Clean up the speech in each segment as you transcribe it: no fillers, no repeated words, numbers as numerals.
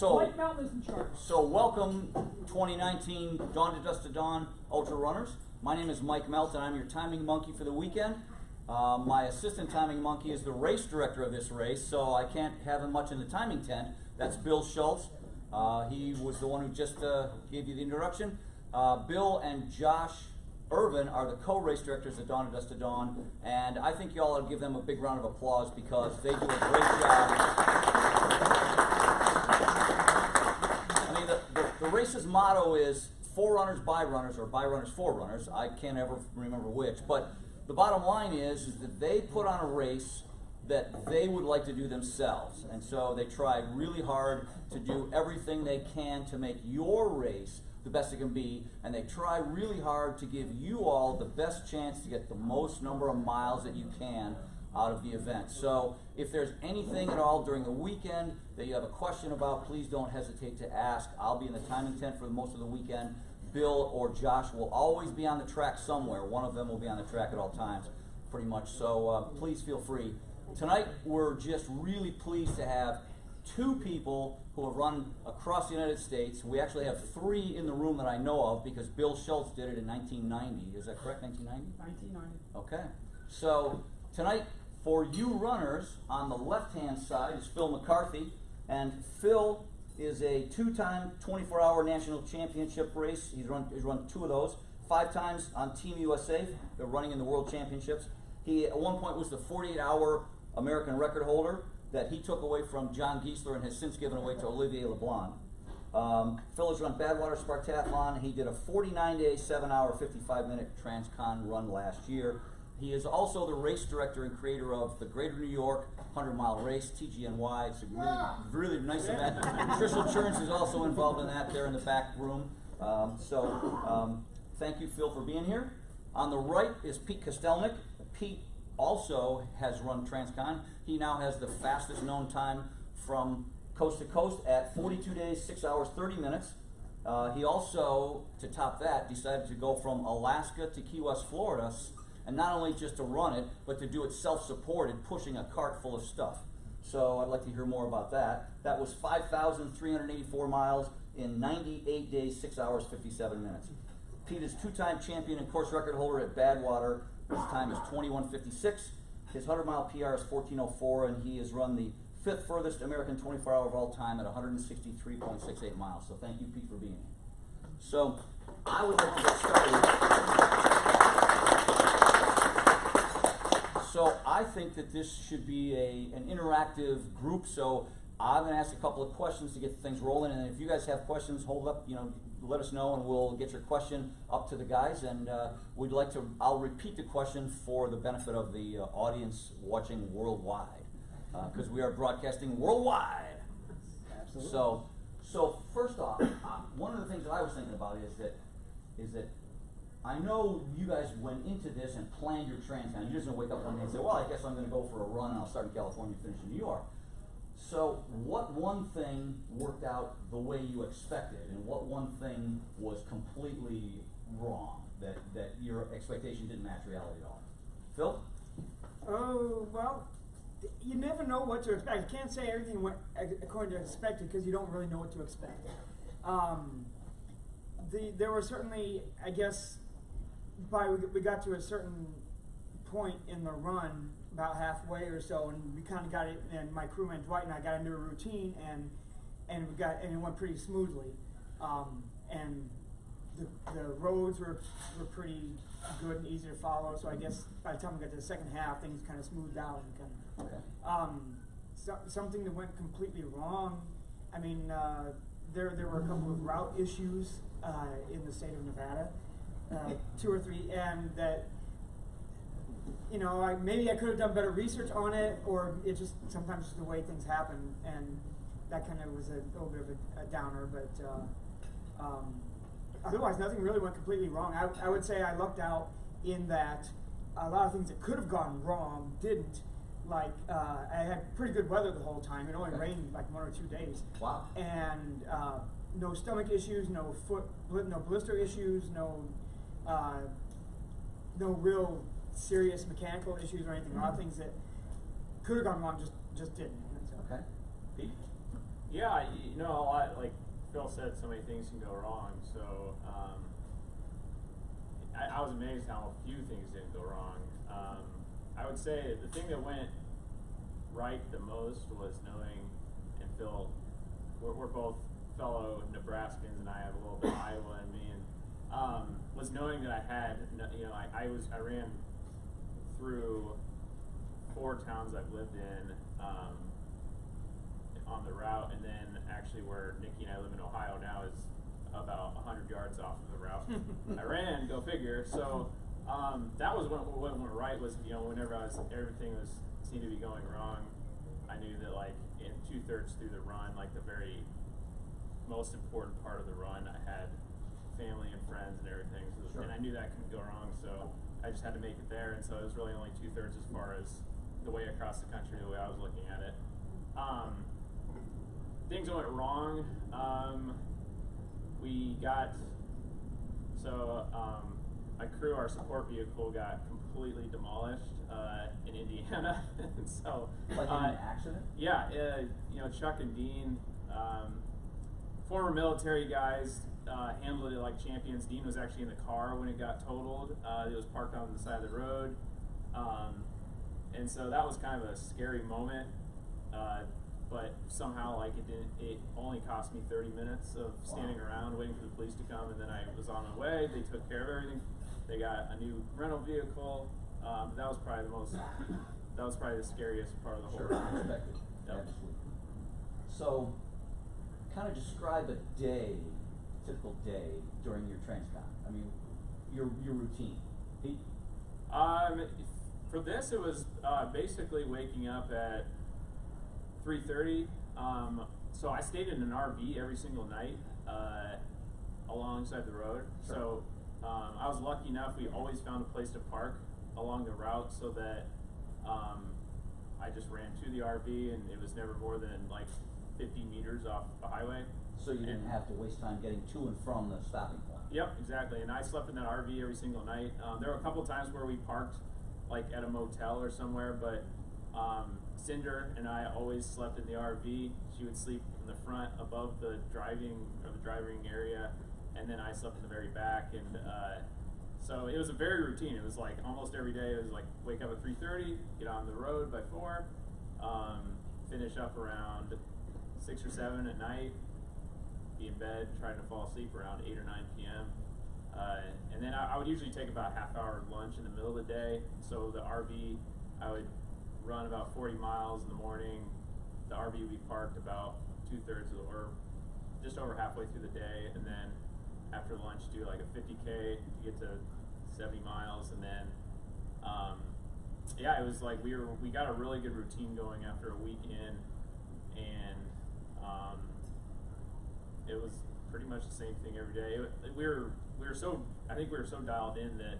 Mike Melton is in charge. So welcome 2019 Dawn to Dusk to Dawn Ultra Runners. My name is Mike Melton. I'm your timing monkey for the weekend. My assistant timing monkey is the race director of this race, so I can't have him much in the timing tent. That's Bill Schultz. He was the one who just gave you the introduction. Bill and Josh Irvin are the co-race directors at Dawn to Dusk to Dawn, and I think you all ought to give them a big round of applause because they do a great job. I mean, the race's motto is for runners by runners, or by runners for runners. I can't ever remember which, but the bottom line is that they put on a race that they would like to do themselves, and so they try really hard to do everything they can to make your race the best it can be, and they try really hard to give you all the best chance to get the most number of miles that you can out of the event. So if there's anything at all during the weekend that you have a question about, please don't hesitate to ask. I'll be in the timing tent for most of the weekend. Bill or Josh will always be on the track somewhere. One of them will be on the track at all times, pretty much. So please feel free. Tonight we're just really pleased to have two people who have run across the United States. We actually have three in the room that I know of because Bill Schultz did it in 1990. Is that correct, 1990? 1990. Okay. So tonight, for you runners, on the left-hand side is Phil McCarthy. And Phil is a two-time 24-hour national championship race. He's run two of those. 5 times on Team USA. They're running in the World Championships. He, at one point, was the 48-hour American record holder that he took away from John Giesler and has since given away to Olivier Leblanc. Phil has run Badwater Spartathlon. He did a 49-day, 7-hour, 55-minute Transcon run last year. He is also the race director and creator of the Greater New York 100-mile race, TGNY. It's a really nice event. Trishel Churns is also involved in that there in the back room. Thank you, Phil, for being here. On the right is Pete Kostelnick. Pete also has run Transcon. He now has the fastest known time from coast to coast at 42 days, 6 hours, 30 minutes. He also, to top that, decided to go from Alaska to Key West, Florida, and not only just to run it, but to do it self-supported, pushing a cart full of stuff. So I'd like to hear more about that. That was 5,384 miles in 98 days, 6 hours, 57 minutes. Pete is two-time champion and course record holder at Badwater. His time is 21:56. His 100-mile PR is 14:04, and he has run the 5th furthest American 24-hour of all time at 163.68 miles. So thank you, Pete, for being here. So I would like to get started. So I think that this should be an interactive group. So I'm going to ask a couple of questions to get things rolling, and if you guys have questions, hold up, let us know, and we'll get your question up to the guys. And I'll repeat the question for the benefit of the audience watching worldwide, because we are broadcasting worldwide. Absolutely. So first off, one of the things that I was thinking about is that I know you guys went into this and planned your Transcon. You just didn't wake up one day and say, well, I guess I'm going to go for a run and I'll start in California and finish in New York. So what one thing worked out the way you expected, and what one thing was completely wrong, that your expectation didn't match reality at all? Phil? Oh, well, you never know what to expect. You can't say everything went according to expected because you don't really know what to expect. There were certainly, I guess, we got to a certain point in the run, about halfway or so, and we kind of got it, and my crewman Dwight and I got into a routine, and it went pretty smoothly, and the roads were pretty good and easy to follow. So I guess by the time we got to the second half, things kind of smoothed out and something that went completely wrong. I mean, there were a couple of route issues in the state of Nevada, 2 or 3, and that. Maybe I could have done better research on it, or it just sometimes just the way things happen, and that kind of was a little bit of a downer. But otherwise, nothing really went completely wrong. I would say I lucked out in that a lot of things that could have gone wrong didn't. Like I had pretty good weather the whole time. It only rained like 1 or 2 days. Wow. And no stomach issues, no blister issues, no real serious mechanical issues or anything. A lot of things that could have gone wrong just didn't. Okay. Pete? Yeah, you know, a lot, like Phil said, so many things can go wrong. So I was amazed how few things didn't go wrong. I would say the thing that went right the most was knowing, and Phil, we're both fellow Nebraskans, and I have a little bit of Iowa in me, and was knowing that I had, you know, I ran through 4 towns I've lived in on the route, and then actually where Nikki and I live in Ohio now is about 100 yards off of the route I ran. Go figure. So that was what went right. Was, you know, whenever everything seemed to be going wrong, I knew that like in 2/3 through the run, like the very most important part of the run, I had family and friends and everything, so, sure. and I knew that couldn't go wrong. So I just had to make it there, and so it was really only 2/3 as far as the way across the country, the way I was looking at it. Things went wrong. My crew, our support vehicle, got completely demolished in Indiana. And so, like in an accident? Yeah, you know, Chuck and Dean, former military guys, handled it like champions. Dean was actually in the car when it got totaled. It was parked on the side of the road. And so that was kind of a scary moment. But somehow, like, it only cost me 30 minutes of standing around waiting for the police to come, and then I was on my way. They took care of everything. They got a new rental vehicle. That was probably the scariest part of the whole Sure, ride. unexpected. Yep. Absolutely. So, kind of describe a day, typical day during your Transcon. I mean, your routine. Pete? For this, it was basically waking up at 3:30. So I stayed in an RV every single night alongside the road. Sure. So I was lucky enough, we always found a place to park along the route, so that I just ran to the RV, and it was never more than like 50 meters off the highway. So you didn't have to waste time getting to and from the stopping point. Yep, exactly. And I slept in that RV every single night. There were a couple times where we parked like at a motel or somewhere, but Cinder and I always slept in the RV. She would sleep in the front above the driving area, and then I slept in the very back. And so it was a very routine. It was like almost every day. It was like wake up at 3:30, get on the road by 4, finish up around 6 or 7 at night, be in bed, trying to fall asleep around 8 or 9 p.m. And then I would usually take about a half-hour lunch in the middle of the day. So the RV, I would run about 40 miles in the morning. The RV would be parked about 2/3 or just over halfway through the day, and then after lunch do like a 50K to get to 70 miles, and then yeah, it was like we got a really good routine going after a week in, and it was pretty much the same thing every day. I think we were so dialed in that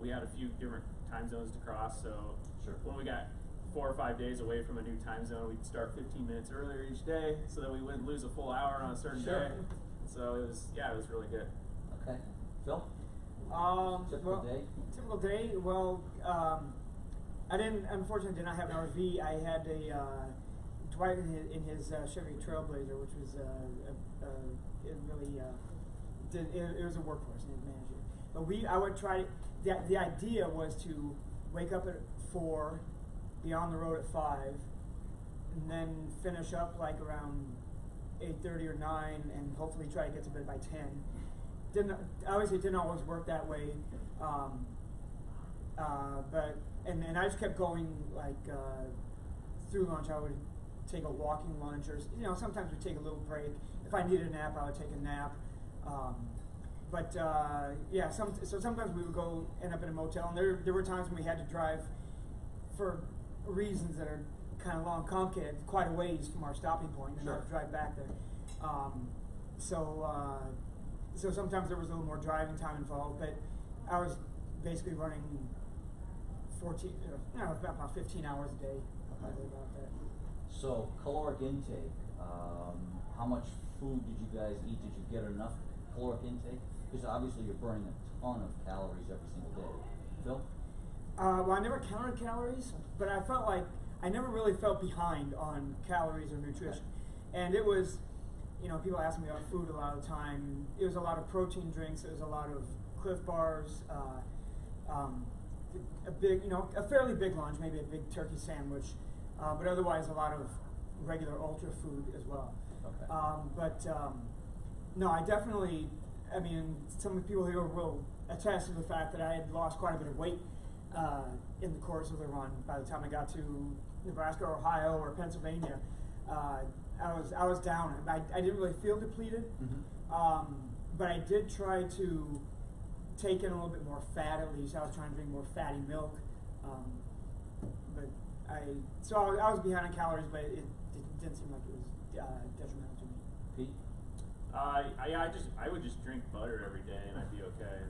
we had a few different time zones to cross. So sure. When we got 4 or 5 days away from a new time zone, we'd start 15 minutes earlier each day, so that we wouldn't lose a full hour on a certain Sure. day. So it was really good. Okay. Phil? Typical day? Typical day. Well, unfortunately, did not have an RV. I had a Dwight in his Chevy Trailblazer, which was it was a workhorse, and didn't manage it. But I would try. The idea was to wake up at 4, be on the road at 5, and then finish up like around 8:30 or 9, and hopefully try to get to bed by 10. Obviously it didn't always work that way, but I just kept going like through lunch. I would take a walking lunch, or sometimes we'd take a little break. If I needed a nap, I would take a nap. Yeah, so sometimes we would go end up in a motel, and there were times when we had to drive for reasons that are kind of long, complicated, quite a ways from our stopping point, and Sure. I would drive back there. So sometimes there was a little more driving time involved, but I was basically running about 15 hours a day, probably about that. So, caloric intake, how much food did you guys eat? Did you get enough caloric intake? Because obviously you're burning a ton of calories every single day. Phil? Well, I never counted calories, but I felt like I never really felt behind on calories or nutrition. And it was, you know, people ask me about food a lot of the time. It was a lot of protein drinks. It was a lot of Cliff Bars, a big, you know, a fairly big lunch, maybe a big turkey sandwich, but otherwise a lot of regular ultra food as well. Okay. No, I definitely, I mean, some people here will attest to the fact that I had lost quite a bit of weight in the course of the run. By the time I got to Nebraska or Ohio or Pennsylvania, I was down. I didn't really feel depleted, but I did try to take in a little bit more fat at least. I was trying to drink more fatty milk, so I was behind on calories, but it didn't seem like it was detrimental to me. Pete? I would just drink butter every day and I'd be okay.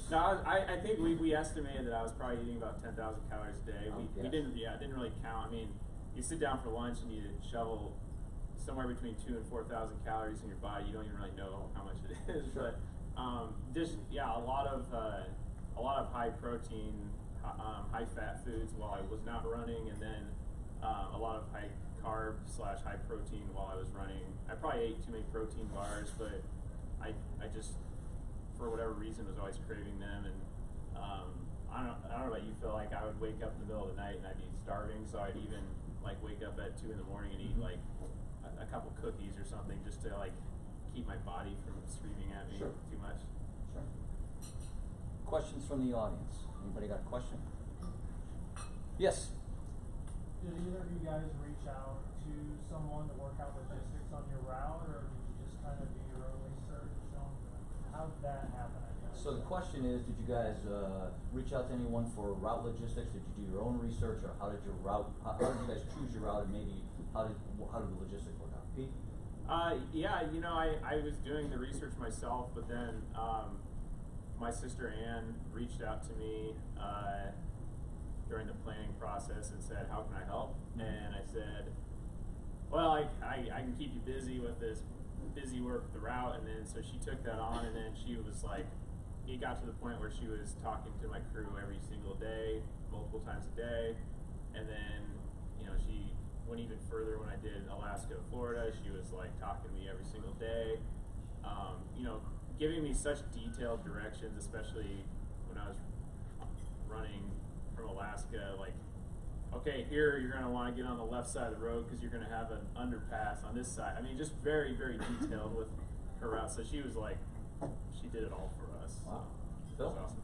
No, I think we estimated that I was probably eating about 10,000 calories a day. We didn't really count. I mean, you sit down for lunch and you shovel somewhere between 2,000 and 4,000 calories in your body. You don't even really know how much it is. Sure. But a lot of high protein, high fat foods while I was not running, and then a lot of high carb / high protein while I was running. I probably ate too many protein bars, but I just, for whatever reason, was always craving them. And I don't know about you, Phil. Like, I would wake up in the middle of the night and I'd be starving, so I'd even like wake up at 2 in the morning and eat like a couple cookies or something just to like keep my body from screaming at me too much. Sure. Questions from the audience? Anybody got a question? Yes. Did either of you guys reach out to someone to work out logistics on your route, or did you just kind of do your own research on how did that happen, I guess? So the question is, did you guys reach out to anyone for route logistics? Did you do your own research, or how did you guys choose your route, and maybe how did the logistics work out? Pete? Yeah, you know, I was doing the research myself, but then my sister Ann reached out to me during the planning process and said, how can I help? And I said, well, I can keep you busy with this busy work with the route. And then so she took that on, and then she was like, it got to the point where she was talking to my crew every single day, multiple times a day. And then, you know, she went even further when I did Alaska and Florida. She was like talking to me every single day, you know, giving me such detailed directions, especially when I was running from Alaska, like, okay, here you're going to want to get on the left side of the road because you're going to have an underpass on this side. I mean, just very, very detailed with her route. So she was like, she did it all for us. Wow. So Phil? it was awesome.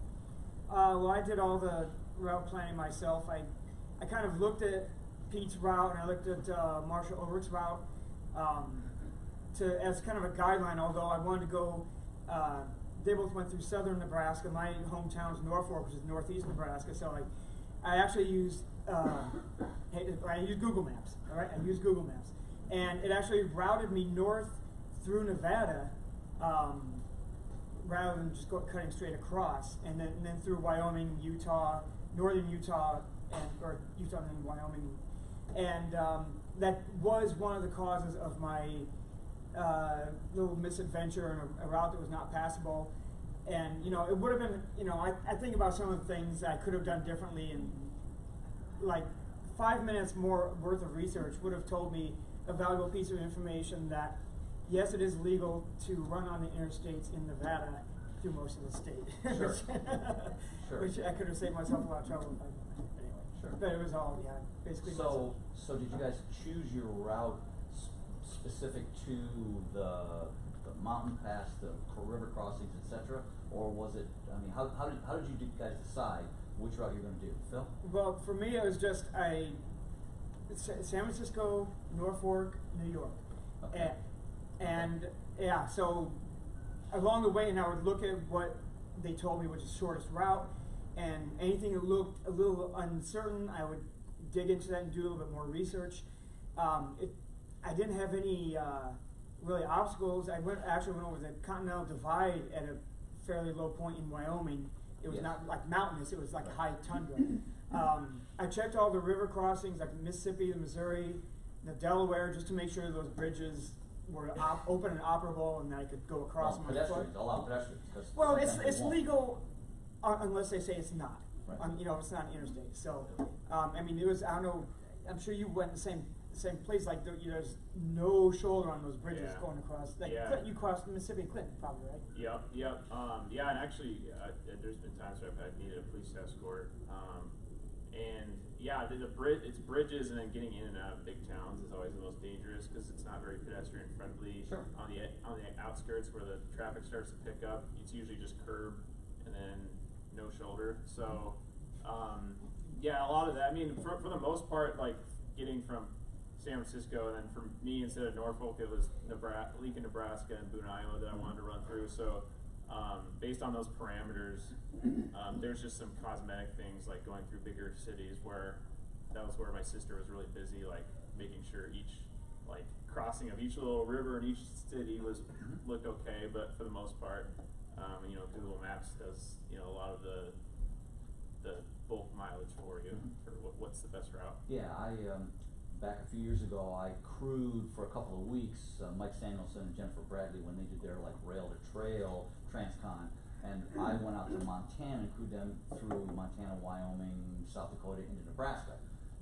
Well, I did all the route planning myself. I kind of looked at Pete's route and I looked at Marshall Ulrich's route as kind of a guideline, although I wanted to go, they both went through southern Nebraska. My hometown is Norfolk, which is northeast Nebraska, so I actually used Google Maps, all right? I used Google Maps. And it actually routed me north through Nevada, rather than just cutting straight across, and then through Wyoming, Utah, northern Utah, or Utah and Wyoming. And that was one of the causes of my little misadventure in a route that was not passable. And, you know, it would have been, you know, I think about some of the things I could have done differently, and like 5 minutes more worth of research would have told me a valuable piece of information that, yes, it is legal to run on the interstates in Nevada through most of the state. Sure. Sure. Which I could have saved myself a lot of trouble if I anyway. Sure. But it was all, yeah, basically. So did you guys choose your route specific to the mountain pass, the river crossings, etc., or was it? I mean, how did you guys decide which route you're going to do, Phil? Well, for me, it was just San Francisco, Norfolk, New York, Okay. and yeah. So along the way, and I would look at what they told me was the shortest route, and anything that looked a little uncertain, I would dig into that and do a little bit more research. I didn't have any really obstacles. I actually went over the Continental Divide at a fairly low point in Wyoming. It was not like mountainous, it was like a high tundra. I checked all the river crossings, like Mississippi, the Missouri, the Delaware, just to make sure those bridges were open and operable and that I could go across on my foot. Pedestrians, allow pedestrians. Well, it's legal unless they say it's not. Right. You know, it's not an interstate. So, I mean, it was, I don't know, I'm sure you went the same place. Like there's no shoulder on those bridges Yeah. going across. Like Yeah. Clinton, you crossed the Mississippi and Clinton, probably, right? Yep. Yeah, and actually, there's been times where I've needed a police escort. And yeah, it's bridges, and then getting in and out of big towns is always the most dangerous because it's not very pedestrian friendly. Sure. On the outskirts where the traffic starts to pick up, it's usually just curb and then no shoulder. So yeah, a lot of that. I mean, for the most part, like getting from San Francisco, and then for me, instead of Norfolk, it was Lincoln, Nebraska, and Boone, Iowa that I wanted to run through. So based on those parameters, there's just some cosmetic things like going through bigger cities where that was where my sister was really busy, like making sure each like crossing of each little river in each city looked okay. But for the most part, you know, Google Maps does, you know, a lot of the bulk mileage for you for what's the best route. Yeah, back a few years ago, I crewed for a couple of weeks, Mike Samuelson and Jennifer Bradley, when they did their like rail to trail Transcon, and I went out to Montana and crewed them through Montana, Wyoming, South Dakota into Nebraska,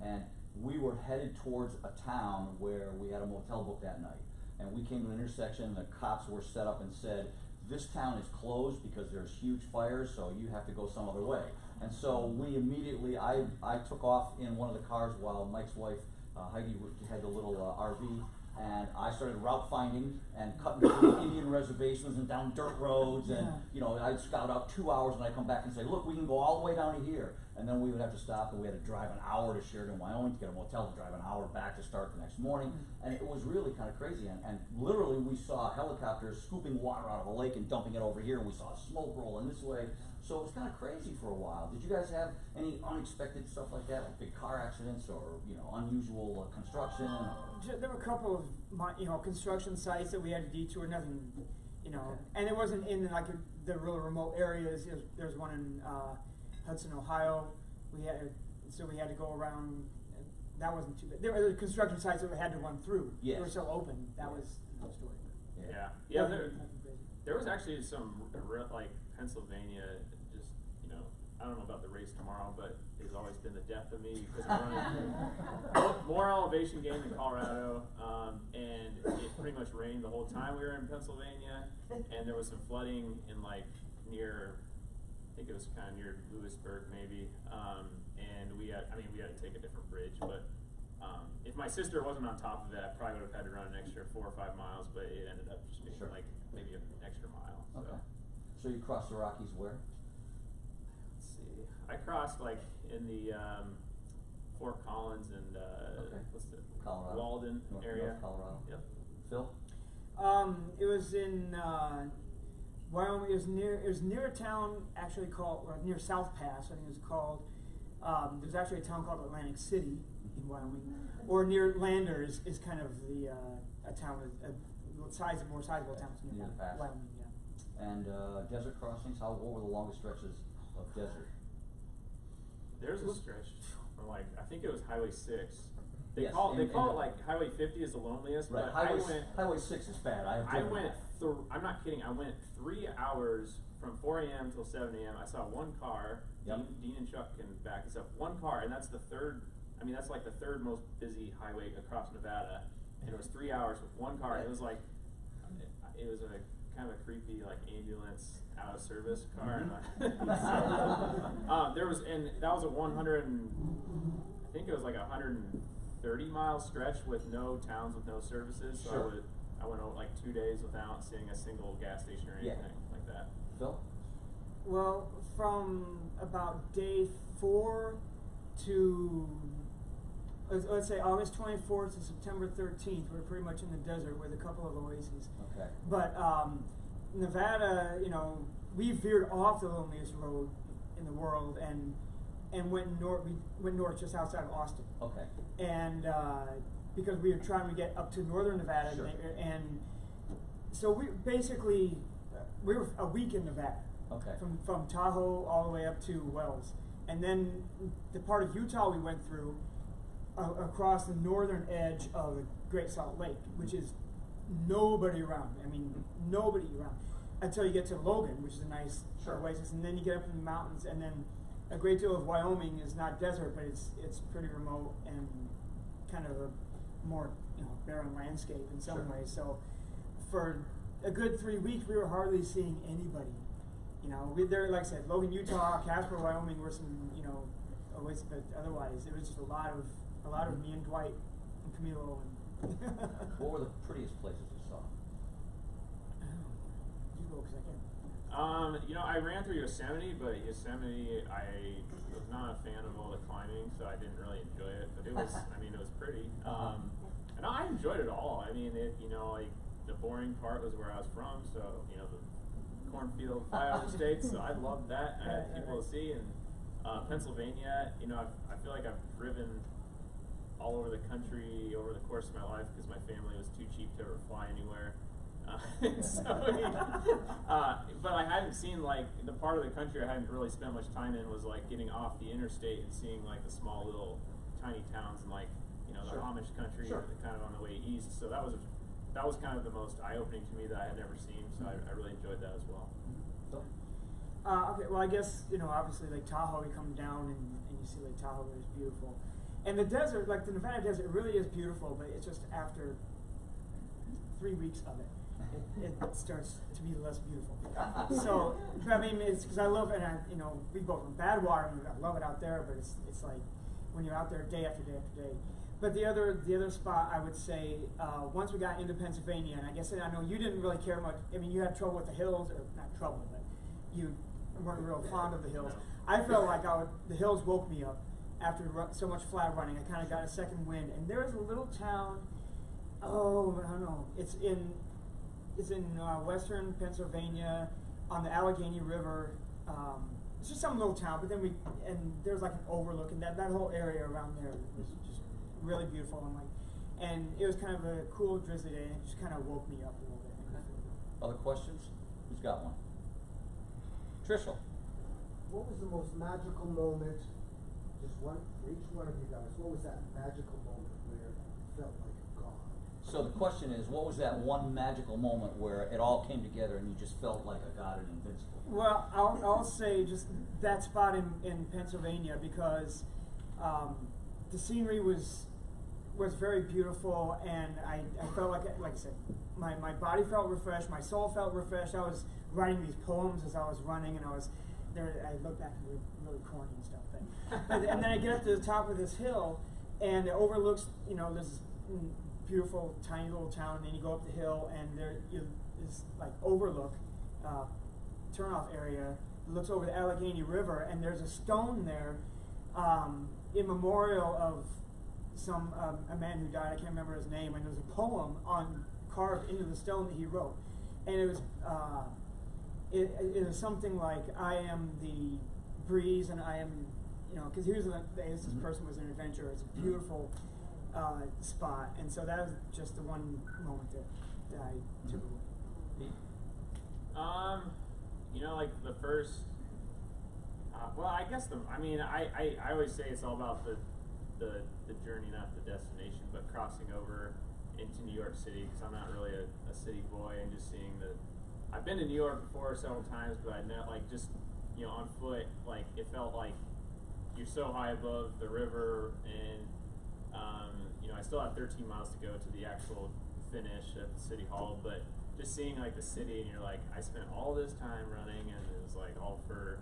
and we were headed towards a town where we had a motel booked that night, and we came to an intersection, and the cops were set up and said, this town is closed because there's huge fires, so you have to go some other way. And so we immediately, I took off in one of the cars while Mike's wife, Heidi, had the little RV, and I started route finding and cutting through Indian reservations and down dirt roads, and you know, I'd scout out 2 hours, and I'd come back and say, look, we can go all the way down to here. And then we would have to stop, and we had to drive an hour to Sheridan, Wyoming to get a motel, to drive an hour back to start the next morning. And it was really kind of crazy. And literally we saw helicopters scooping water out of a lake and dumping it over here, and we saw smoke rolling this way. So it was kind of crazy for a while. Did you guys have any unexpected stuff like that, like big car accidents or, you know, unusual construction? There were a couple of, you know, construction sites that we had to detour. Nothing, you know, and it wasn't in like the real remote areas. There's one in Hudson, Ohio. We had to go around. That wasn't too bad. There were construction sites that we had to run through. Yes. They were so open. That was no story. Yeah. There was actually some like Pennsylvania. Just, you know, I don't know about the race tomorrow, but it's always been the death of me because I'm running more elevation gain than Colorado, and it pretty much rained the whole time we were in Pennsylvania, and there was some flooding in like near, I think it was kind of near Lewisburg maybe, and we had to take a different bridge, but if my sister wasn't on top of it, I probably would have had to run an extra 4 or 5 miles, but it ended up just being like maybe an extra mile. So. Okay. So you crossed the Rockies where? Let's see. I crossed like in the Fort Collins and what's the Colorado. Walden area. North Colorado. Yep. Phil? It was in Wyoming. It was near a town actually called, or near South Pass, I think it was called. There's actually a town called Atlantic City in Wyoming, or near Lander is kind of the a town, more sizable towns near Near the pass. Wyoming. Yeah. And desert crossings, what were the longest stretches of desert? There's a stretch from like, I think it was Highway 6. They Yes, call it like Highway 50 is the loneliest, Right, but Highway 6 is bad. I'm not kidding, I went 3 hours from 4 a.m. till 7 a.m. I saw one car. Yep. Dean and Chuck can back this up. One car, and that's that's like the third most busy highway across Nevada. And it was 3 hours with one car. It was like, it was a kind of a creepy like ambulance out of service car. Mhm. That was a 100 and I think it was like a 130-mile stretch with no towns with no services. So Sure. I went like 2 days without seeing a single gas station or anything like that. Phil? Well, from about day 4 to let's say August 24th to September 13th, we're pretty much in the desert with a couple of oases. Okay. But Nevada, you know, we veered off the loneliest road in the world and went north. We went north just outside of Austin. Okay. And because we were trying to get up to northern Nevada, Sure. and so we basically we were a week in Nevada. Okay. From Tahoe all the way up to Wells, and then the part of Utah we went through across the northern edge of the Great Salt Lake, which is nobody around. I mean, nobody around until you get to Logan, which is a nice oasis, and then you get up in the mountains, and then a great deal of Wyoming is not desert, but it's pretty remote, and kind of a more, barren landscape in some Sure. ways. So for a good 3 weeks, we were hardly seeing anybody. There, like I said, Logan, Utah, Casper, Wyoming were some, always, but otherwise it was just a lot of me and Dwight and Camilo and. What were the prettiest places you saw? You go, 'cause I can't. I ran through Yosemite, but Yosemite, I was not a fan of all the climbing, so I didn't really enjoy it. But it was, it was pretty. And I enjoyed it all. Like the boring part was where I was from, so the cornfield, flyover states. So I loved that. I had people to see, and Pennsylvania. I feel like I've driven all over the country over the course of my life because my family was too cheap to ever fly anywhere. But I hadn't seen the part of the country I hadn't really spent much time in was getting off the interstate and seeing the small little tiny towns and the Sure. Amish country Sure. kind of on the way east. So that was kind of the most eye-opening to me that I had never seen. So I really enjoyed that as well. So, Okay, well, I guess, obviously Lake Tahoe, you come down and you see Lake Tahoe, it's beautiful. And the desert, the Nevada desert, it really is beautiful, but it's just after 3 weeks of it, it starts to be less beautiful. So, it's because I love it, and we go from Badwater, and I love it out there, but it's like when you're out there day after day after day. But the other spot, I would say, once we got into Pennsylvania, and I guess I know you didn't really care much. You had trouble with the hills, or not trouble, but you weren't real fond of the hills. I felt like the hills woke me up after so much flat running. I kind of got a second wind, and there was a little town. Oh, I don't know. It's in western Pennsylvania on the Allegheny River. It's just some little town, but then there's an overlook, and that whole area around there was just really beautiful, and it was kind of a cool drizzly day, and it just kind of woke me up a little bit. other questions? Who's got one? Trishel. What was the most magical moment, just one, for each one of you guys, what was that magical moment where it felt like God? So the question is, what was that one magical moment where it all came together and you just felt like a god and invincible? Well, I'll say just that spot in Pennsylvania, because the scenery was very beautiful, and I felt like I said, my body felt refreshed, my soul felt refreshed. I was writing these poems as I was running, and I look back and they're really corny and stuff. And then I get up to the top of this hill, and it overlooks, this beautiful tiny little town. And then you go up the hill, and there is overlook, turnoff area. It looks over the Allegheny River, and there's a stone there, in memorial of a man who died. I can't remember his name, and there's a poem carved into the stone that he wrote, and it was. It was something like, I am the breeze, and I am, because this person was an adventurer. It's a beautiful spot, and so that was just the one moment that I took away. The first, I guess I always say it's all about the journey, not the destination, but crossing over into New York City, because I'm not really a city boy, and just seeing I've been to New York before several times, but I'd not on foot, it felt like you're so high above the river, and I still have 13 miles to go to the actual finish at the city hall, but just seeing the city, and you're I spent all this time running, and it was all for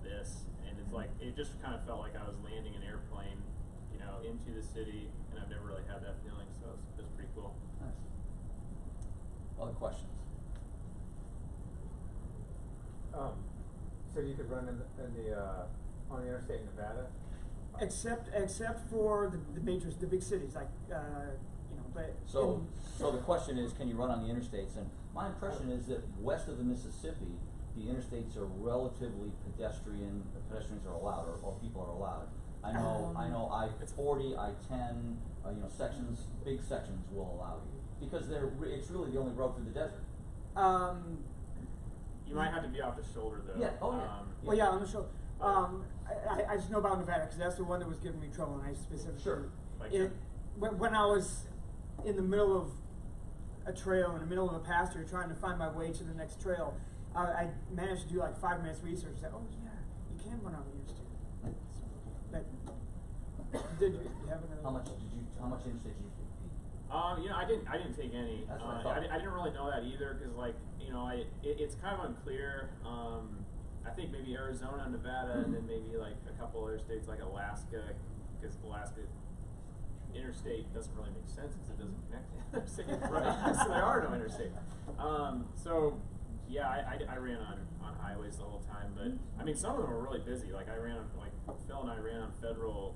this, and it's it just kind of felt like I was landing an airplane, into the city, and I've never really had that feeling, so it was pretty cool. Nice. Other questions? So you could run on the interstate in Nevada? Except for the big cities, but So the question is, can you run on the interstates? And my impression is that west of the Mississippi, the interstates are relatively pedestrian. Pedestrians are allowed, or people are allowed. I know I-40, I-10, big sections will allow you, because it's really the only road through the desert. You might have to be off the shoulder, though. Yeah. Oh, yeah. Well, yeah, on the shoulder. I just know about Nevada, because that's the one that was giving me trouble, and I specifically. Sure. When I was in the middle of a trail, in the middle of a pasture, trying to find my way to the next trail, I managed to do 5 minutes research. That yeah, you can run on the interstate. But did you have another? How much did you How much interstate did you take? You know, I didn't take any. That's what I thought. I didn't really know that either, because like, you know, it's kind of unclear. I think maybe Arizona, Nevada, and then maybe like a couple other states like Alaska, because Alaska interstate doesn't really make sense because it doesn't connect to interstate, right? So there are no interstate. So yeah, I ran on highways the whole time, but I mean some of them were really busy. Like I ran on, like Phil and I ran on Federal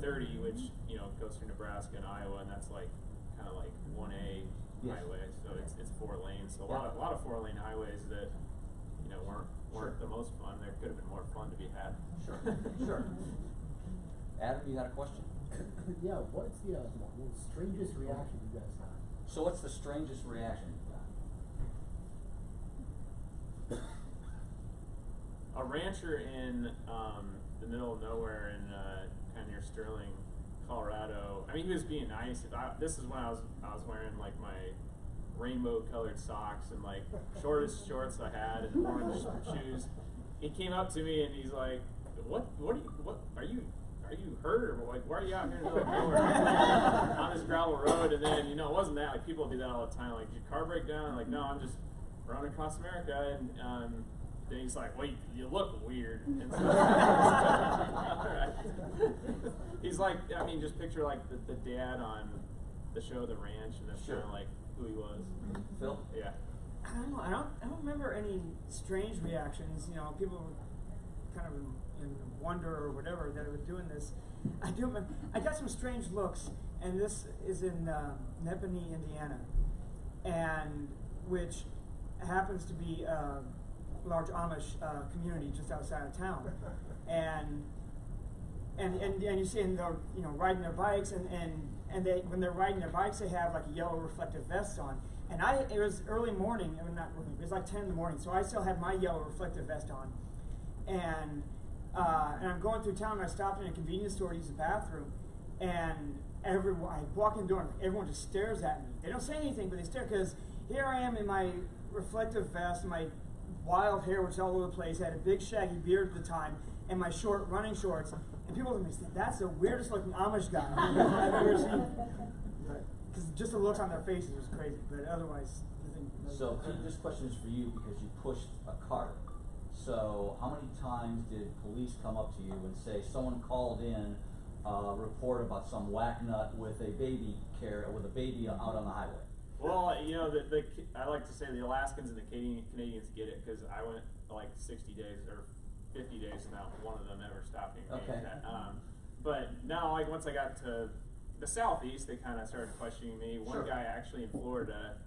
30, which you know goes through Nebraska and Iowa, and that's like kind of like 1A highway. So it's 4 lanes. So a lot of 4-lane highways that you know weren't the most fun. There could have been more fun to be had. Sure, sure. Adam, you got a question? Yeah, what's the strangest reaction you guys had? So what's the strangest reaction you got? A rancher in the middle of nowhere in kind of near Sterling, Colorado. I mean, he was being nice. This is when I was wearing like my rainbow-colored socks and like shortest shorts I had and orange shoes. He came up to me and he's like, "What are you hurt or like why are you out here in the middle of nowhere on this gravel road?" And then, you know, it wasn't that, like people do that all the time, like, "Did your car break down?" I'm like, "No, I'm just running across America." And then he's like, "Well, you look weird." And so, he's like, I mean, just picture like the dad on the show The Ranch, and that's kind of like who he was. Phil? Yeah. I don't know. I don't remember any strange reactions. You know, people were kind of in wonder or whatever that I was doing this. I do remember. I got some strange looks, and this is in Nepenthe, Indiana, and which happens to be a large Amish community just outside of town, and you see them, you know, riding their bikes, and they, when they're riding their bikes, they have like yellow reflective vests on. And it was early morning, I mean, not early, it was like 10 in the morning, so I still had my yellow reflective vest on. And I'm going through town, and I stopped in a convenience store to use the bathroom, and I walk in the door, and everyone just stares at me. They don't say anything, but they stare, because here I am in my reflective vest, and my wild hair, which is all over the place, I had a big shaggy beard at the time, and my short running shorts, and people look at me and say, "That's the weirdest looking Amish guy I've ever seen." Because just the looks on their faces was crazy, but otherwise, nothing. So Pete, this question is for you because you pushed a cart. So how many times did police come up to you and say someone called in a report about some whack nut with a baby out on the highway? Well, you know, I like to say the Alaskans and the Canadians get it, because I went like 60 days or 50 days without one of them ever stopping me. Okay. But now, like once I got to the southeast, they kind of started questioning me. One guy actually in Florida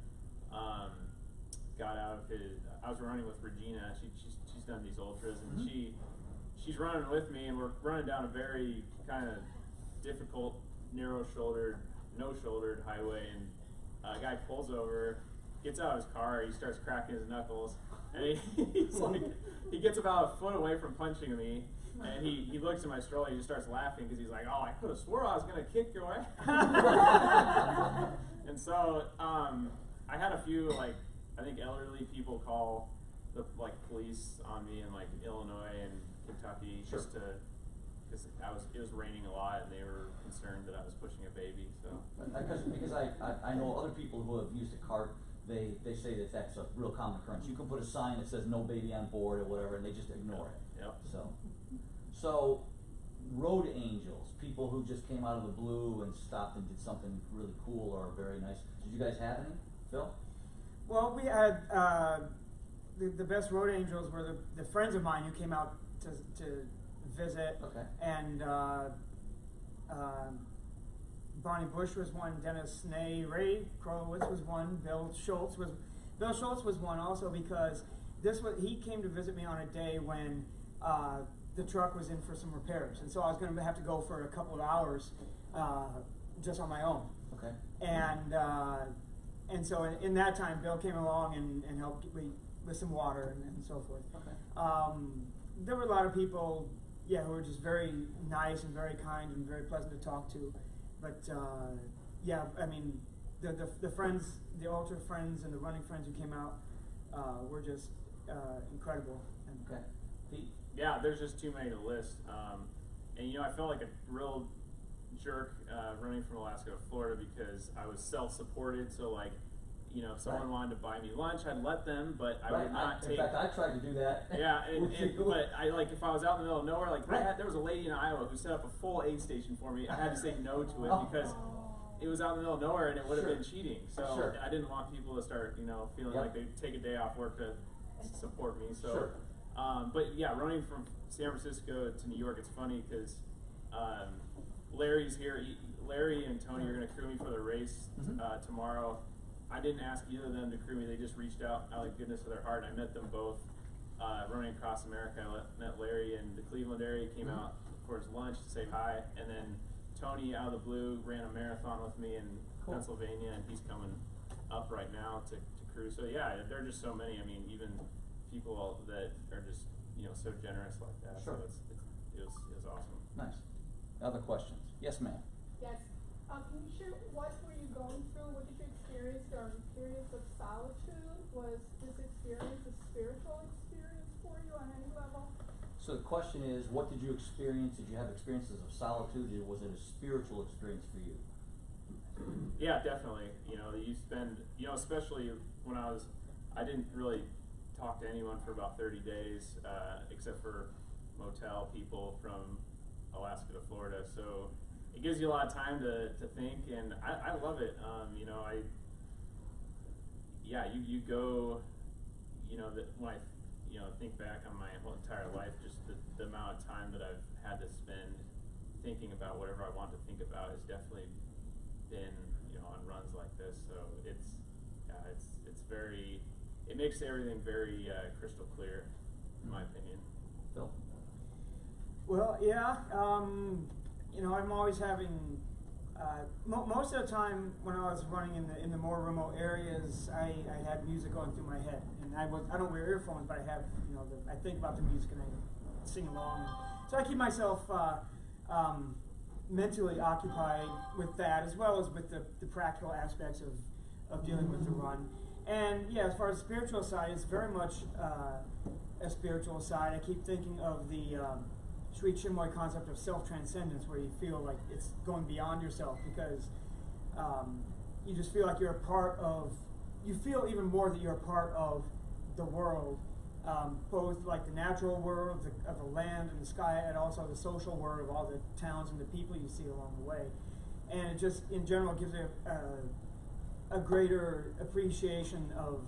got out of his. I was running with Regina. She's done these ultras, and she's running with me, and we're running down a very kind of difficult, narrow-shouldered, no-shouldered highway, and a guy pulls over, gets out of his car, he starts cracking his knuckles, and he's like, he gets about a foot away from punching me, and he looks at my stroller, he just starts laughing, because he's like, "Oh, I could have swore I was going to kick your ass." And so, I had a few, like, I think elderly people call the, like, police on me in, like, Illinois and Kentucky, just to, because it was raining a lot, and they were concerned that I was pushing a baby, so. Because I know other people who have used a cart, they say that that's a real common occurrence. You can put a sign that says "No baby on board" or whatever, and they just ignore it. Yep. So road angels, people who just came out of the blue and stopped and did something really cool or very nice. Did you guys have any, Phil? Well, we had the best road angels were the friends of mine who came out to visit. Okay. And Bonnie Bush was one, Dennis Snay, Ray Krolowitz was one, Bill Schultz was one also, because he came to visit me on a day when the truck was in for some repairs, and so I was going to have to go for a couple of hours just on my own. Okay. And so in that time, Bill came along and helped me with some water and so forth. Okay. There were a lot of people, who were just very nice and very kind and very pleasant to talk to. But I mean, the friends, the ultra friends and the running friends who came out were just incredible. Okay. Pete? Yeah, there's just too many to list. And you know, I felt like a real jerk running from Alaska to Florida because I was self-supported. So like, you know, if someone wanted to buy me lunch, I'd let them, but I would not take. In fact, I tried to do that. Yeah, but I like if I was out in the middle of nowhere, like there was a lady in Iowa who set up a full aid station for me. I had to say no to it because it was out in the middle of nowhere and it would have been cheating. So I didn't want people to start, you know, feeling like they'd take a day off work to support me. So, but yeah, running from San Francisco to New York, it's funny because Larry's here. Larry and Tony are going to crew me for the race tomorrow. I didn't ask either of them to crew me. They just reached out of the goodness of their heart. I met them both running across America. I met Larry in the Cleveland area. He came out for his lunch to say hi. And then Tony, out of the blue, ran a marathon with me in Pennsylvania, and he's coming up right now to crew. So yeah, there are just so many. I mean, even people that are just, you know, so generous like that. So it was awesome. Nice. Other questions? Yes, ma'am. Yes. Can you share what were you going through? What did you experience during periods of solitude? Was this experience a spiritual experience for you on any level? So the question is, what did you experience? Did you have experiences of solitude? Was it a spiritual experience for you? Yeah, definitely. You know, you spend, you know, especially when I didn't really talk to anyone for about 30 days, except for motel people from Alaska to Florida. So it gives you a lot of time to think, and I love it. You know, you go, you know, that when I, you know, think back on my whole entire life, just the amount of time that I've had to spend thinking about whatever I want to think about has definitely been, you know, on runs like this. So it's very, it makes everything very crystal clear, in my opinion. Phil? Well, yeah, you know, I'm always having, most of the time when I was running in the more remote areas, I had music going through my head, and I don't wear earphones, but I have, you know, I think about the music and I sing along. So I keep myself mentally occupied with that, as well as with the practical aspects of dealing with the run. And yeah, as far as the spiritual side, it's very much a spiritual side. I keep thinking of the Sri Chinmoy concept of self-transcendence, where you feel like it's going beyond yourself, because you just feel like you're a part of, you feel even more that you're a part of the world, both like the natural world of the land and the sky, and also the social world of all the towns and the people you see along the way. And it just, in general, gives a greater appreciation of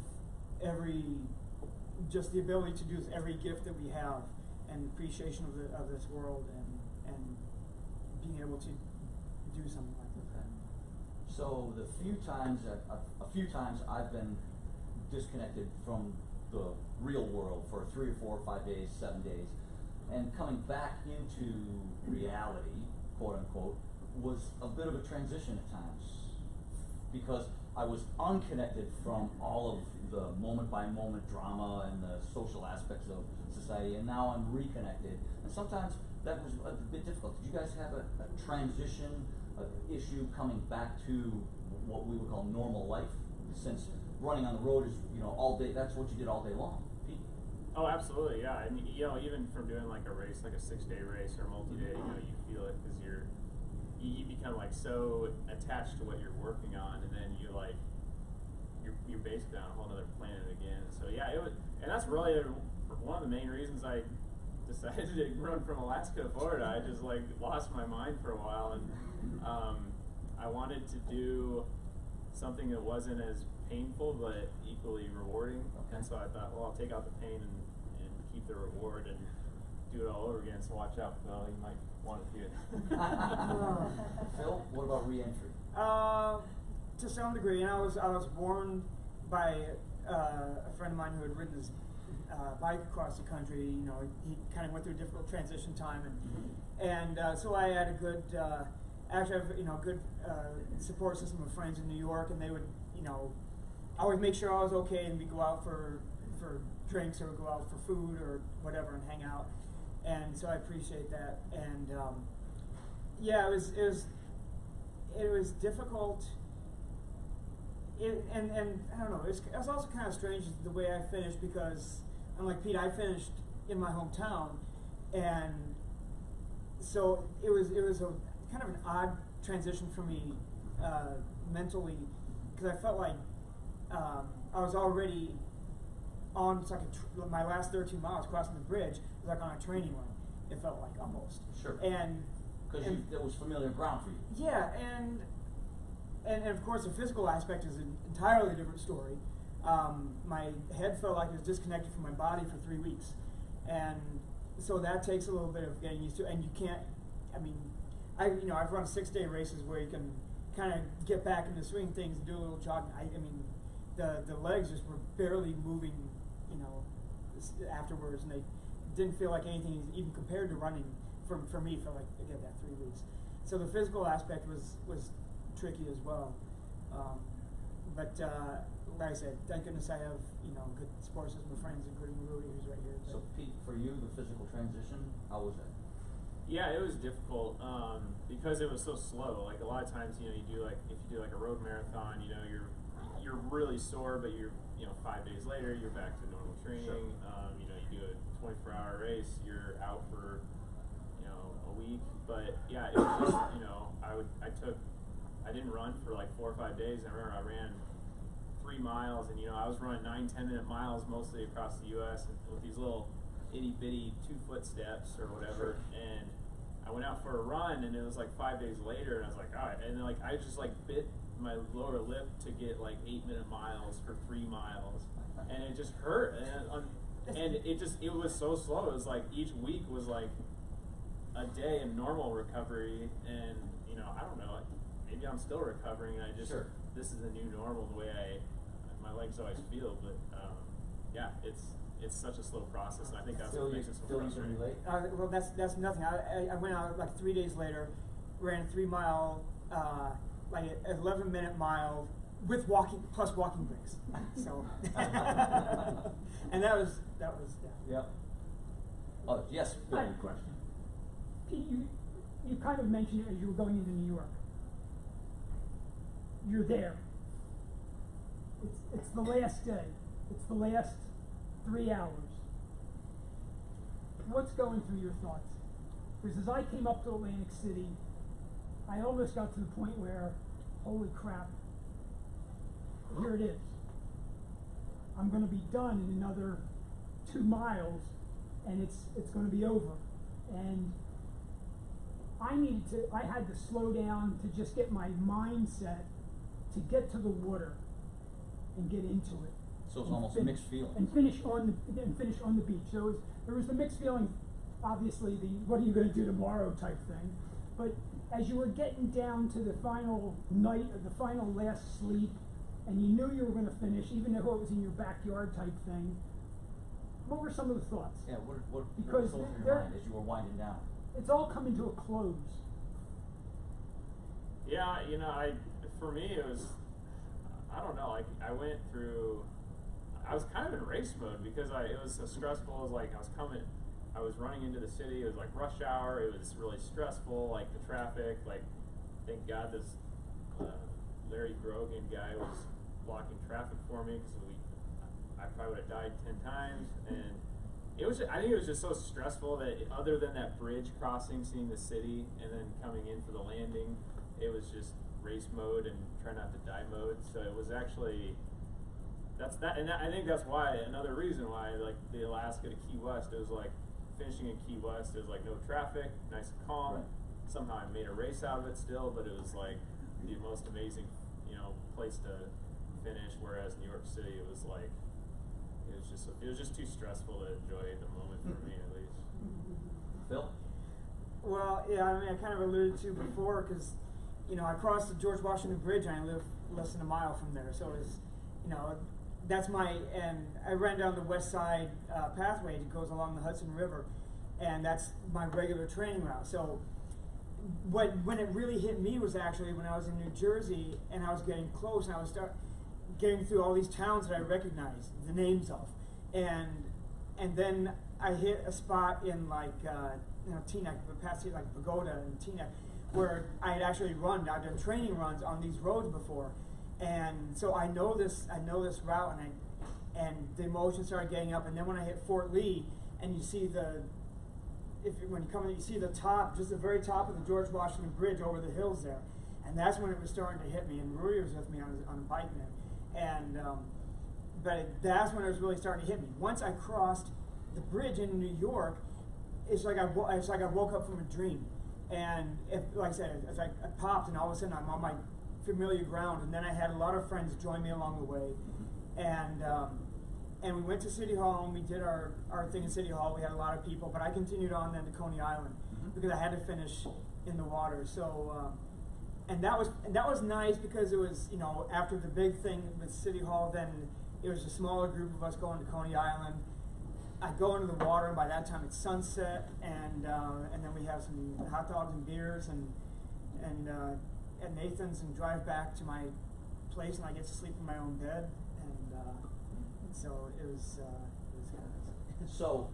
just the ability to do every gift that we have, and appreciation of this world, and being able to do something like that. Okay. So a few times I've been disconnected from the real world for 3 or 4 or 5 days, 7 days, and coming back into reality, quote unquote, was a bit of a transition at times, because I was unconnected from all of the moment by moment drama and the social aspects of society, and now I'm reconnected. And sometimes that was a bit difficult. Did you guys have a transition issue coming back to what we would call normal life, since running on the road is, you know, all day, that's what you did all day long? Pete? Oh, absolutely, yeah. And you know, even from doing like a race, like a 6-day race or multi-day, you know, you feel it because you become like so attached to what you're working on, and then you're basically on a whole other planet again. So yeah, it was, and that's really one of the main reasons I decided to run from Alaska to Florida. I just like lost my mind for a while, and I wanted to do something that wasn't as painful but equally rewarding. Okay. And so I thought, well, I'll take out the pain and keep the reward and do it all over again. So watch out, Phil. You might want to do it. Phil, what about re-entry? To some degree, and I was warned by a friend of mine who had ridden his bike across the country. You know, he kind of went through a difficult transition time, and so I had a good, actually, I have, you know, good support system of friends in New York, and they would, you know, always make sure I was okay, and we'd go out for drinks or go out for food or whatever and hang out, and so I appreciate that. And yeah, it was difficult. And I don't know, it was also kind of strange the way I finished, because unlike Pete, I finished in my hometown, and so it was a kind of an odd transition for me mentally, because I felt like I was already on, it's like my last 13 miles crossing the bridge was like on a training run. It felt like almost. Sure. And Because it was familiar ground for you. yeah, and of course the physical aspect is an entirely different story. My head felt like it was disconnected from my body for 3 weeks, and so that takes a little bit of getting used to. And you can't, I mean, I've run 6-day races where you can kind of get back into swing things and do a little jogging. I mean, the legs just were barely moving, afterwards, and they didn't feel like anything even compared to running for me for like again that 3 weeks. So the physical aspect was tricky as well. But like I said, thank goodness I have good sports system friends, including Rudy, who's right here. So Pete, for you, the physical transition, how was that? Yeah, it was difficult because it was so slow. Like a lot of times, you do like if you do like a road marathon, you're really sore, but you're 5 days later you're back to normal training. Sure. You do a 24-hour race, you're out for a week. But yeah, it was just I didn't run for like 4 or 5 days. I remember I ran 3 miles, and I was running 9-10 minute miles mostly across the U.S. with these little itty bitty 2-foot steps or whatever. And I went out for a run, and it was like 5 days later, and I was like, all right. And then I just bit my lower lip to get like 8-minute miles for 3 miles, and it just hurt. And it was so slow. It was like each week was like a day of normal recovery, and I don't know. Maybe I'm still recovering, and I just Sure. This is the new normal, the way my legs always feel. But yeah, it's such a slow process, and I think that's what makes it so frustrating. Well, that's nothing. I went out like 3 days later, ran a 3 mile, like an 11-minute mile with walking breaks. So, and that was yeah. Yep. Oh yes, Bill. I have a question. Pete, you kind of mentioned it as you were going into New York. You're there. It's the last day. It's the last 3 hours. What's going through your thoughts? Because as I came up to Atlantic City, I almost got to the point where, holy crap, here it is. I'm going to be done in another 2 miles, and it's going to be over. And I had to slow down to just get my mindset to get to the water and get into it. So it's almost mixed feelings. And finish on the beach. There was the mixed feeling, obviously the what are you going to do tomorrow type thing. But as you were getting down to the final night or the final last sleep, and you knew you were going to finish, even though it was in your backyard type thing, what were some of the thoughts? Yeah, what Because was in your mind as you were winding down? It's all coming to a close. Yeah, for me it was, I don't know, like I was kind of in race mode because it was so stressful. It was like I was running into the city. It was like rush hour. It was really stressful, like the traffic. Like, thank God this Larry Grogan guy was blocking traffic for me because I probably would have died 10 times. And I think it was just so stressful that other than that bridge crossing, seeing the city, and then coming in for the landing, it was just race mode and try not to die mode. So it was actually, I think that's why, another reason why, like the Alaska to Key West, it was like finishing in Key West, there was like no traffic, nice and calm. Right. Somehow I made a race out of it still, but it was like the most amazing, place to finish. Whereas New York City, it was like, it was just too stressful to enjoy the moment for me, at least. Phil? Well, yeah, I mean, I kind of alluded to before because, I crossed the George Washington Bridge and I live less than a mile from there. So it's, that's and I ran down the west side pathway that goes along the Hudson River, and that's my regular training route. So when it really hit me was actually when I was in New Jersey and I was getting close and I was getting through all these towns that I recognized the names of, and then I hit a spot in like Teaneck, past here like Pagoda and Teaneck, where I had actually I've done training runs on these roads before, and so I know this route, and the emotion started getting up, and then when I hit Fort Lee, and you see when you come in, you see the top, just the very top of the George Washington Bridge over the hills there, And that's when it was starting to hit me, and Rory was with me on a bike then. And, that's when it was really starting to hit me. Once I crossed the bridge in New York, it's like I woke up from a dream. And like I said, it's like I popped, and all of a sudden I'm on my familiar ground. And then I had a lot of friends join me along the way. And we went to City Hall, and we did our thing in City Hall. We had a lot of people, but I continued on then to Coney Island because I had to finish in the water. So, and that was nice because it was, you know, after the big thing with City Hall, then it was a smaller group of us going to Coney Island. I go into the water, and by that time it's sunset, and then we have some hot dogs and beers and at Nathan's, and drive back to my place, and I get to sleep in my own bed, and so it was kind of. So,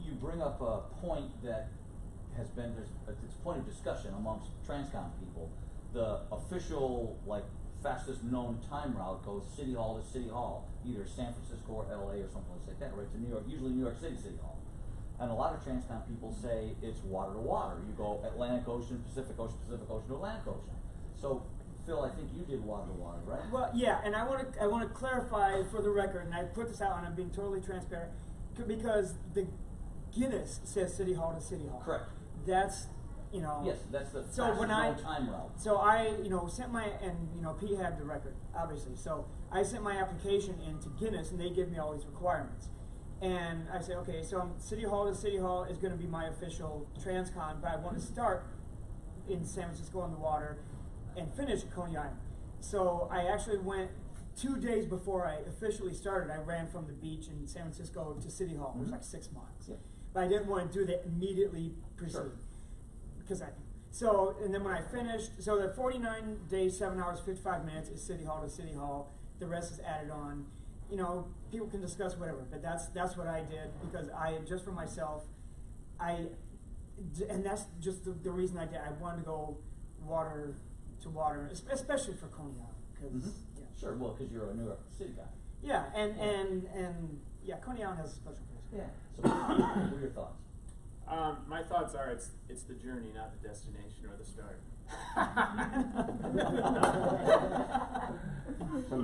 you bring up a point that has been, it's a point of discussion amongst Transcon people. The official, like, fastest known time route goes City Hall to City Hall, either San Francisco or LA or someplace like that, right to New York, usually New York City City Hall. And a lot of Transcon people say it's water to water. You go Atlantic Ocean, Pacific Ocean to Atlantic Ocean. So, Phil, I think you did water to water, right? Well, yeah, and I want to clarify for the record, and I put this out, and I'm being totally transparent, because the Guinness says City Hall to City Hall. Correct. That's, you know. Yes, that's the so fastest when known time route. So I, you know, sent my, and you know, Pete had the record, obviously. So I sent my application in to Guinness, and they give me all these requirements. And I say, okay, so City Hall to City Hall is going to be my official Transcon, but I want to start in San Francisco on the water and finish at Coney Island. So I actually went 2 days before I officially started. I ran from the beach in San Francisco to City Hall, which was like 6 miles. Yeah. But I didn't want to do that immediately preceding. Because so, and then when I finished, so the 49 days, 7 hours, 55 minutes is City Hall to City Hall. The rest is added on. You know, people can discuss whatever, but that's what I did because just for myself, and that's just the reason I did. I wanted to go water to water, especially for Coney Island, because yeah. Sure, well, because you're a New York City guy. Yeah, and yeah, Coney Island has a special place. Yeah. So, what are your thoughts? My thoughts are it's the journey, not the destination or the start.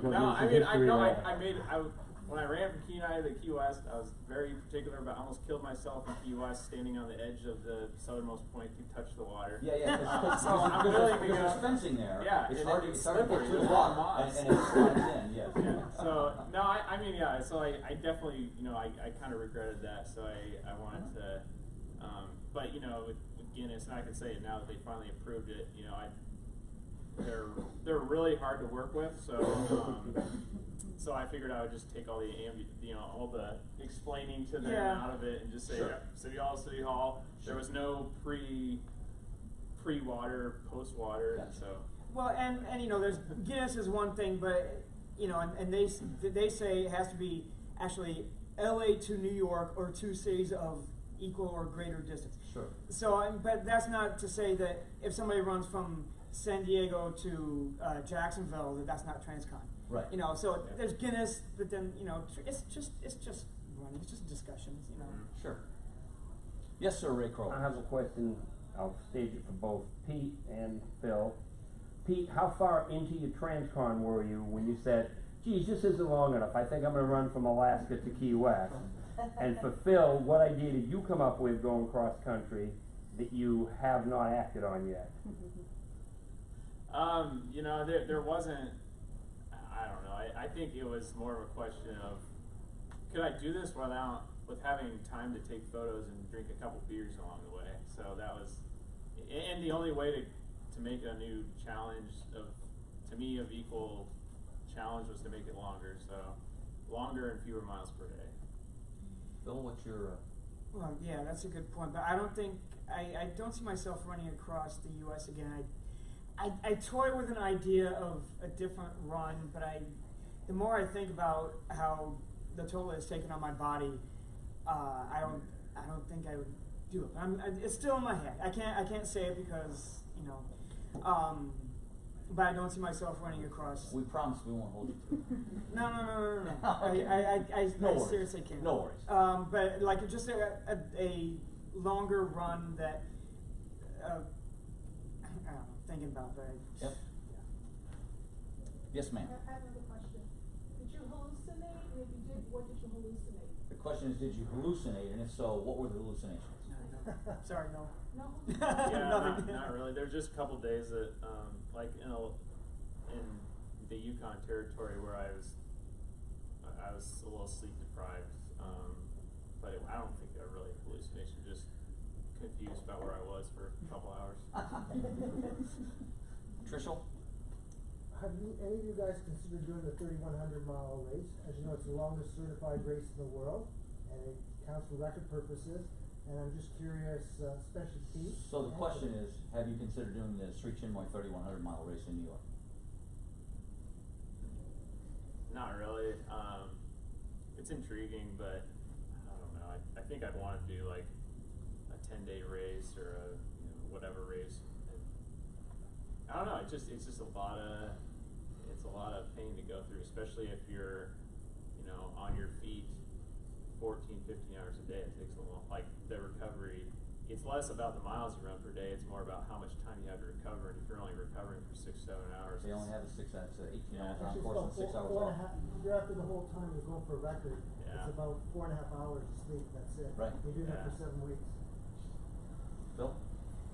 No, I mean, when I ran from Kenai to Key West, I was very particular about. I almost killed myself in Key West, standing on the edge of the southernmost point to touch the water. Yeah, so I'm really because there's fencing there. Yeah, it's and hard to it's get to slippery. the water, and it slides in. Yes. Yeah. So no, I mean, yeah. So I definitely, you know, I kind of regretted that. So I wanted to, but you know, with Guinness, and I can say it now that they finally approved it. You know, they're really hard to work with. So. So I figured I would just take all all the explaining to them out of it and just say, sure. Yeah, City Hall, City Hall. There was no pre-water, post-water, Gotcha. and so. Well, and you know, there's Guinness is one thing, but you know, and they say it has to be actually LA to New York or 2 cities of equal or greater distance. Sure. So, but that's not to say that if somebody runs from San Diego to Jacksonville, that's not Transcon. Right. You know, so there's Guinness, but then you know, it's just running, it's just discussions. You know. Sure. Yes, sir, Ray Crow. I have a question. I'll stage it for both Pete and Phil. Pete, how far into your Transcon were you when you said, geez, this isn't long enough. I think I'm going to run from Alaska to Key West. And for Phil, what idea did you come up with going cross country that you have not acted on yet? You know, there wasn't, I don't know, I think it was more of a question of, could I do this with having time to take photos and drink a couple beers along the way? So that was, and the only way to make a new challenge to me of equal challenge was to make it longer. So longer and fewer miles per day. Phil, what's your? Well, yeah, that's a good point, but I don't think I don't see myself running across the U.S. again. I toy with an idea of a different run, but the more I think about how the toll it's taken on my body, I don't think I would do it. It's still in my head. I can't say it because you know, but I don't see myself running across. We promise we won't hold you to it. No. Okay. I seriously can't. No worries. But like just a longer run that. I don't know, thinking about, but Yep. Yes, ma'am. I have another question. Did you hallucinate? And if you did, what did you hallucinate? The question is, did you hallucinate, and if so, what were the hallucinations? sorry, no. No? Yeah, Nothing. not really. There's just a couple days that, like in the Yukon territory where I was a little sleep deprived, but I don't think they were really hallucinations. Just confused about where I was for a couple hours. Trishel? Have any of you guys considered doing the 3,100-mile race? As you know, it's the longest certified race in the world, and it counts for record purposes. And I'm just curious, especially Pete. So the question is, have you considered doing the Sri Chinmoy 3,100-mile race in New York? Not really. It's intriguing, but I don't know. I think I'd want to do like a 10-day race or a whatever race. And I don't know. It's just a lot of pain to go through, especially if you're on your feet 14, 15 hours a day. It takes a long, like the recovery. It's less about the miles you run per day. It's more about how much time you have to recover. And if you're only recovering for 6-7 hours, They only have a 6 hours, 18 Yeah. hours Actually, course it's and 6 about hours four off. and a half. You're after the whole time you're going for a record. Yeah. It's about 4.5 hours of sleep. That's it. Right. You do that for Yeah. 7 weeks. Bill,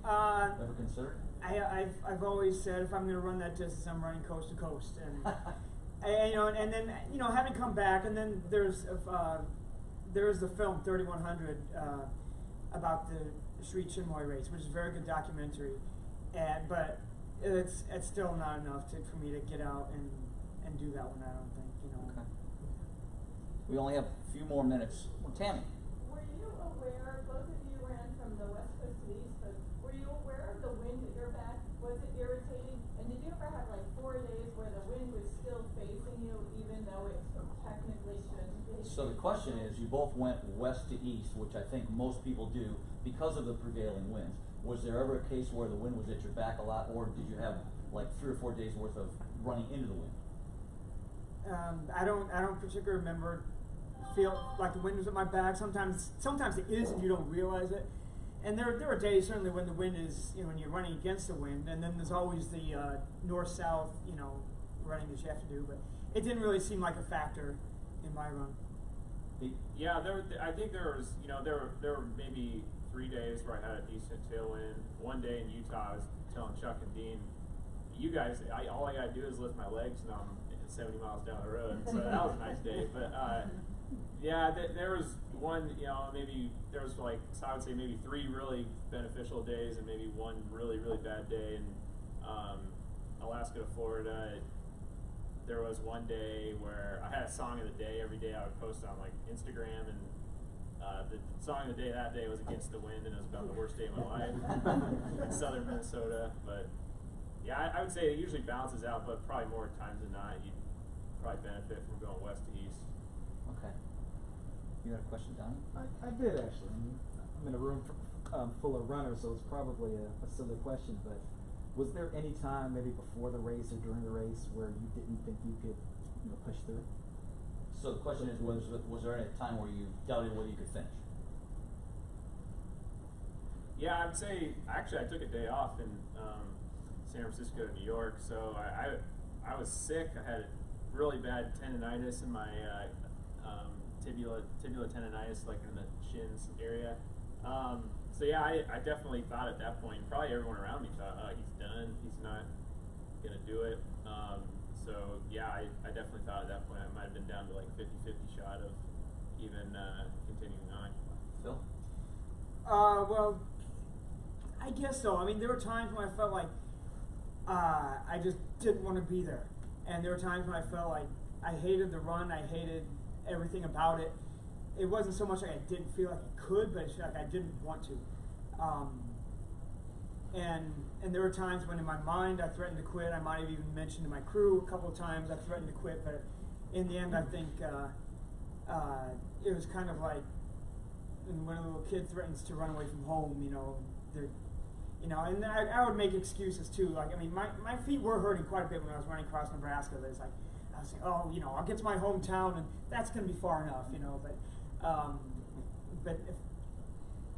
ever considered? I've always said if I'm going to run that distance, I'm running coast to coast, and and then having come back, and then there's the film 3,100 about the Sri Chinmoy race, which is a very good documentary, but it's still not enough for me to get out and do that one. I don't think Okay. We only have a few more minutes. Well, Tammy. Were you aware, both of you ran from the west coast to the east coast, were you aware of the wind at your back? Was it irritating? And did you ever have like 4 days where the wind was still facing you even though it technically shouldn't be? So the question is, you both went west to east, which I think most people do because of the prevailing winds. Was there ever a case where the wind was at your back a lot, or did you have like 3 or 4 days worth of running into the wind? I don't particularly remember feel like the wind was at my back. Sometimes it is and you don't realize it. And there are days certainly when the wind is when you're running against the wind, and then there's always the north-south running that you have to do. But it didn't really seem like a factor in my run. Yeah, I think there was there were maybe 3 days where I had a decent tailwind. One day in Utah, I was telling Chuck and Dean, you guys, all I gotta do is lift my legs and I'm 70 miles down the road. So that was a nice day. But yeah, there was one, maybe there was like, so I would say maybe 3 really beneficial days and maybe 1 really, really bad day. And Alaska to Florida, there was one day where I had a song of the day every day I would post on like Instagram, and the song of the day that day was Against the Wind, and it was about the worst day of my life in southern Minnesota. But yeah, I would say it usually balances out, but probably more times than not, you'd probably benefit from going west to east. Okay. You got a question, Donnie? I did actually. I'm in a room full of runners, so it's probably a silly question, but was there any time, maybe before the race or during the race, where you didn't think you could push through? So the question is, was there any time where you doubted whether you could finish? Yeah, I'd say actually I took a day off in San Francisco to New York. So I was sick. I had really bad tendonitis in my tibula tendonitis, like in the shins area. So yeah, I definitely thought at that point, probably everyone around me thought, oh, he's done. He's not gonna do it. So yeah, I definitely thought at that point I might have been down to like 50-50 shot of even continuing on. Phil? Well, I guess so. I mean, there were times when I felt like I just didn't want to be there. And there were times when I felt like I hated the run, I hated everything about it. It wasn't so much like I didn't feel like I could, but it's like I didn't want to. And there were times when in my mind I threatened to quit. I might have even mentioned to my crew a couple of times I threatened to quit, but in the end I think it was kind of like when a little kid threatens to run away from home, and I would make excuses too. Like, I mean, my feet were hurting quite a bit when I was running across Nebraska, but it's like, I was like, oh, I'll get to my hometown and that's going to be far enough, but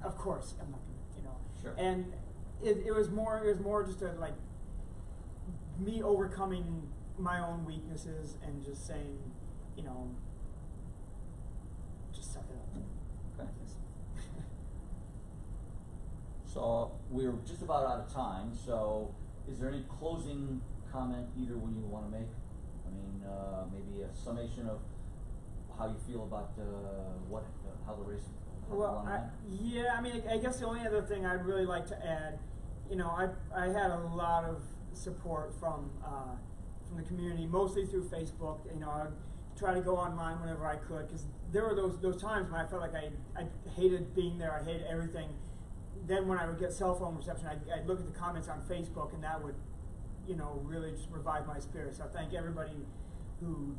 of course I'm not going to, Sure. And it was more just a like, me overcoming my own weaknesses and just saying, you know, just suck it up. Okay. So we're just about out of time, so is there any closing comment either one you want to make? I mean, maybe a summation of how you feel about how the race Well, yeah, I mean, I guess the only other thing I'd really like to add, you know, I had a lot of support from the community, mostly through Facebook. You know, I'd try to go online whenever I could, because there were those times when I felt like I hated being there, I hated everything. Then when I would get cell phone reception, I'd look at the comments on Facebook, and that would, you know, really just revive my spirit. So I thank everybody who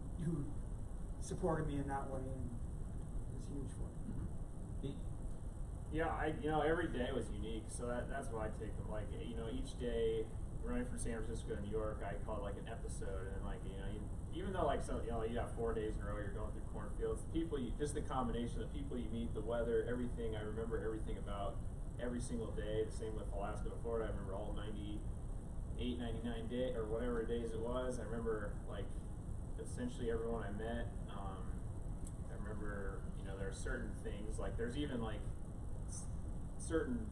supported me in that way, and it's huge for me. Yeah, you know, every day was unique, so that's what I take from, like, you know, each day running from San Francisco to New York, I call it like an episode, and like, you know, even though like some, you know, you got 4 days in a row, you're going through cornfields, just the combination of the people you meet, the weather, everything, I remember everything about every single day. The same with Alaska to Florida, I remember all 98, 99 day, or whatever days it was. I remember like essentially everyone I met. I remember, you know, there are certain things, like there's even like certain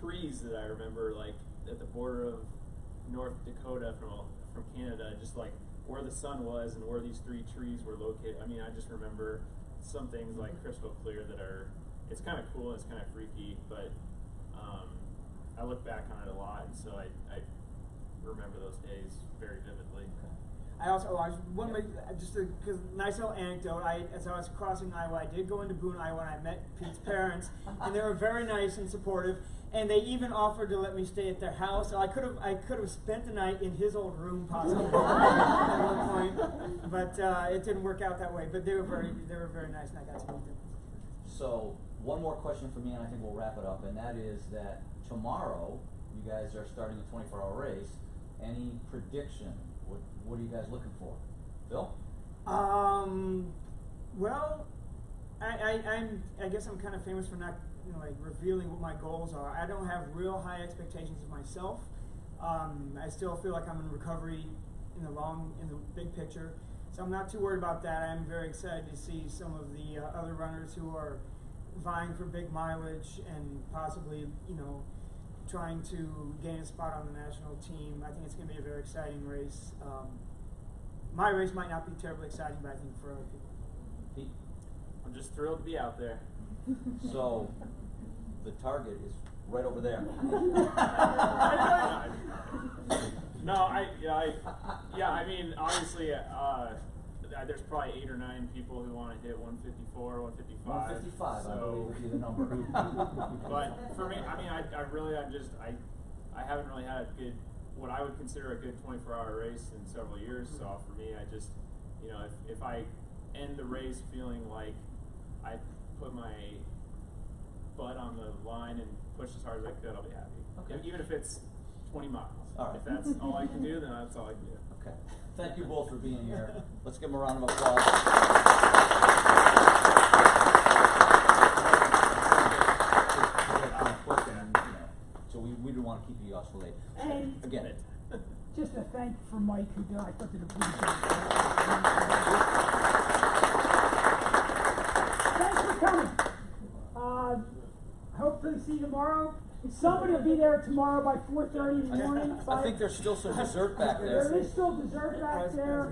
trees that I remember, like at the border of North Dakota from Canada, just like where the sun was and where these 3 trees were located. I mean, I just remember some things like crystal clear that are, it's kind of cool, it's kind of freaky, but I look back on it a lot, and so I remember those days very vividly. I also, just a nice little anecdote. As I was crossing Iowa, I did go into Boone, Iowa, and I met Pete's parents, and they were very nice and supportive. And they even offered to let me stay at their house. So I could have spent the night in his old room possibly at one point, but it didn't work out that way. But they were very nice, and I got to meet them. So one more question for me, and I think we'll wrap it up, and that is that tomorrow you guys are starting a 24-hour race. Any prediction? What are you guys looking for? Phil? Well, I guess I'm kind of famous for not, you know, like revealing what my goals are. I don't have real high expectations of myself. I still feel like I'm in recovery in the big picture, so I'm not too worried about that. I'm very excited to see some of the other runners who are vying for big mileage and possibly, you know, trying to gain a spot on the national team. I think it's going to be a very exciting race. My race might not be terribly exciting, but I think for other people. Pete? I'm just thrilled to be out there. So the target is right over there. No, I mean, obviously, there's probably 8 or 9 people who want to hit 154, 155. 155, so, I believe would be the number. But for me, I mean, I haven't really had a good, what I would consider a good 24-hour race in several years. So for me, I just, you know, if I end the race feeling like I put my butt on the line and push as hard as I could, I'll be happy. Okay. Even if it's 20 miles. All right. If that's all I can do, then that's all I can do. Okay. Thank you both for being here. Let's give them a round of applause. So we didn't want to keep you guys for late. And again, just a thank for Mike, who did, I thought did a pretty good job. Thanks for coming. Hopefully see you tomorrow. Somebody will be there tomorrow by 4:30 in the morning. I think there's still some dessert back there. There is still dessert back there.